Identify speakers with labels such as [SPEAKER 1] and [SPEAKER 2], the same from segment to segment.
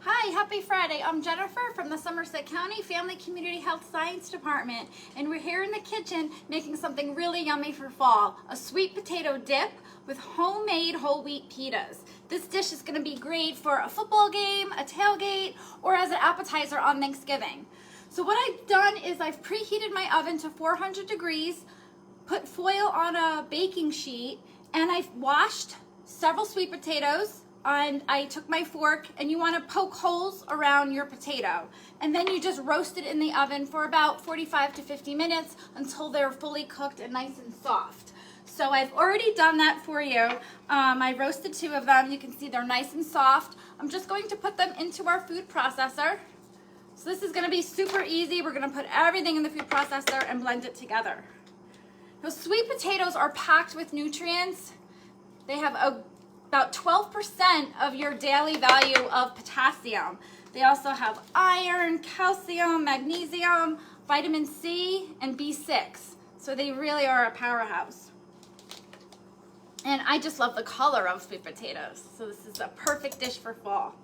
[SPEAKER 1] Hi, happy Friday. I'm Jennifer from the Somerset County Family Community Health Science Department, and we're here in the kitchen making something really yummy for fall, a sweet potato dip with homemade whole wheat pitas. This dish is going to be great for a football game, a tailgate, or as an appetizer on Thanksgiving. So what I've done is I've preheated my oven to 400 degrees, put foil on a baking sheet, and I've washed several sweet potatoes. And I took my fork, and you want to poke holes around your potato. And then you just roast it in the oven for about 45 to 50 minutes until they're fully cooked and nice and soft. So I've already done that for you. I roasted 2 of them. You can see they're nice and soft. I'm just going to put them into our food processor. So this is going to be super easy. We're going to put everything in the food processor and blend it together. Now, sweet potatoes are packed with nutrients. They have about 12% of your daily value of potassium. They also have iron, calcium, magnesium, vitamin C, and B6. So they really are a powerhouse. And I just love the color of sweet potatoes. So this is a perfect dish for fall.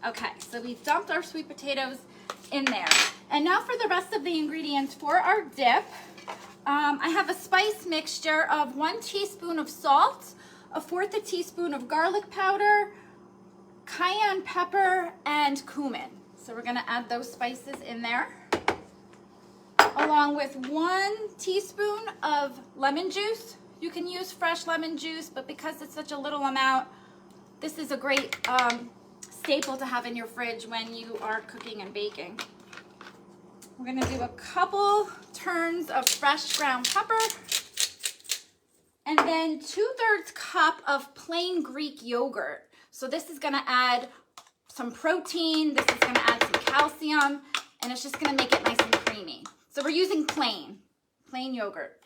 [SPEAKER 1] Okay, so we've dumped our sweet potatoes in there. And now for the rest of the ingredients for our dip. I have a spice mixture of 1 teaspoon of salt, 1/4 teaspoon of garlic powder, cayenne pepper, and cumin. So we're gonna add those spices in there, along with 1 teaspoon of lemon juice. You can use fresh lemon juice, but because it's such a little amount, this is a great staple to have in your fridge when you are cooking and baking. We're gonna do a couple turns of fresh ground pepper, and then 2/3 cup of plain Greek yogurt. So this is gonna add some protein, this is gonna add some calcium, and it's just gonna make it nice and creamy. So we're using plain yogurt.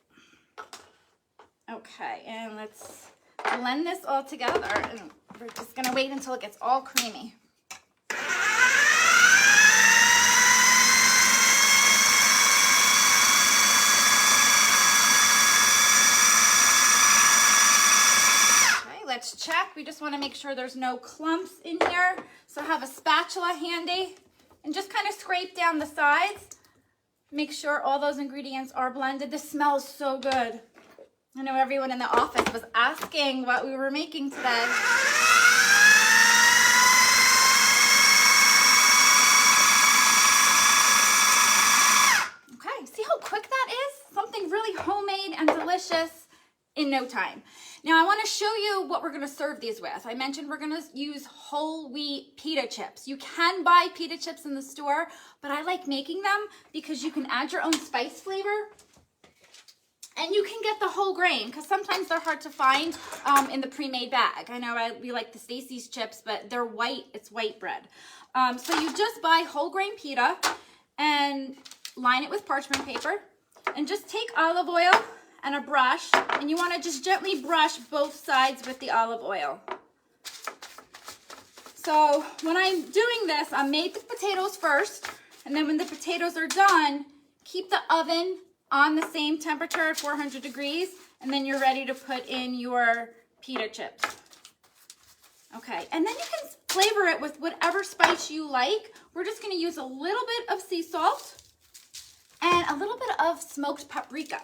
[SPEAKER 1] Okay, and let's blend this all together, and we're just gonna wait until it gets all creamy. Let's check. We just want to make sure there's no clumps in here. So have a spatula handy and just kind of scrape down the sides. Make sure all those ingredients are blended. This smells so good. I know everyone in the office was asking what we were making today. Okay, see how quick that is? Something really homemade and delicious in no time. Now I want to show you what we're going to serve these with. I mentioned we're going to use whole wheat pita chips. You can buy pita chips in the store, but I like making them because you can add your own spice flavor, and you can get the whole grain because sometimes they're hard to find in the pre-made bag. I know we like the Stacy's chips, but they're white. It's white bread. So you just buy whole grain pita and line it with parchment paper, and just take olive oil and a brush, and you want to just gently brush both sides with the olive oil. So when I'm doing this, I made the potatoes first, and then when the potatoes are done, keep the oven on the same temperature at 400 degrees, and then you're ready to put in your pita chips. Okay, and then you can flavor it with whatever spice you like. We're just gonna use a little bit of sea salt and a little bit of smoked paprika.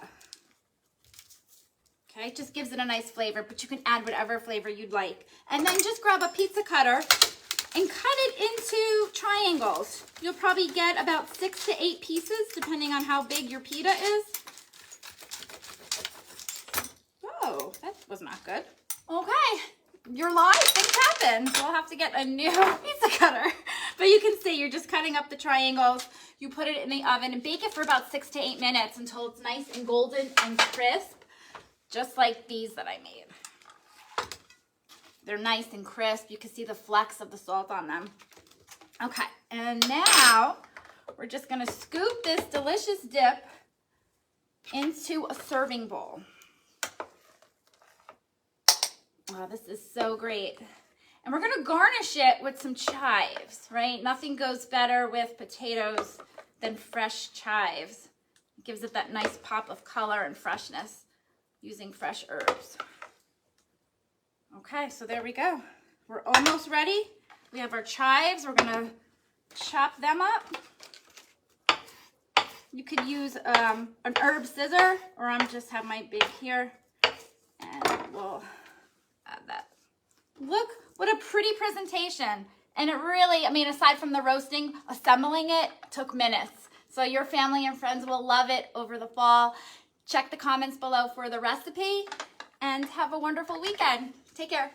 [SPEAKER 1] Okay, it just gives it a nice flavor, but you can add whatever flavor you'd like. And then just grab a pizza cutter and cut it into triangles. You'll probably get about 6 to 8 pieces, depending on how big your pita is. Oh, that was not good. Okay, you're live, things happen. So we'll have to get a new pizza cutter. But you can see, you're just cutting up the triangles. You put it in the oven and bake it for about 6 to 8 minutes until it's nice and golden and crisp. Just like these that I made. They're nice and crisp. You can see the flecks of the salt on them. Okay, and now we're just gonna scoop this delicious dip into a serving bowl. Wow, this is so great. And we're gonna garnish it with some chives, right? Nothing goes better with potatoes than fresh chives. It gives it that nice pop of color and freshness, using fresh herbs. Okay, so there we go. We're almost ready We have our chives. We're gonna chop them up. You could use an herb scissor, or I'm just have my big here, and we'll add that. Look, what a pretty presentation. And it really, I mean, aside from the roasting, assembling it took minutes. So your family and friends will love it over the fall. Check the comments below for the recipe, and have a wonderful weekend. Take care.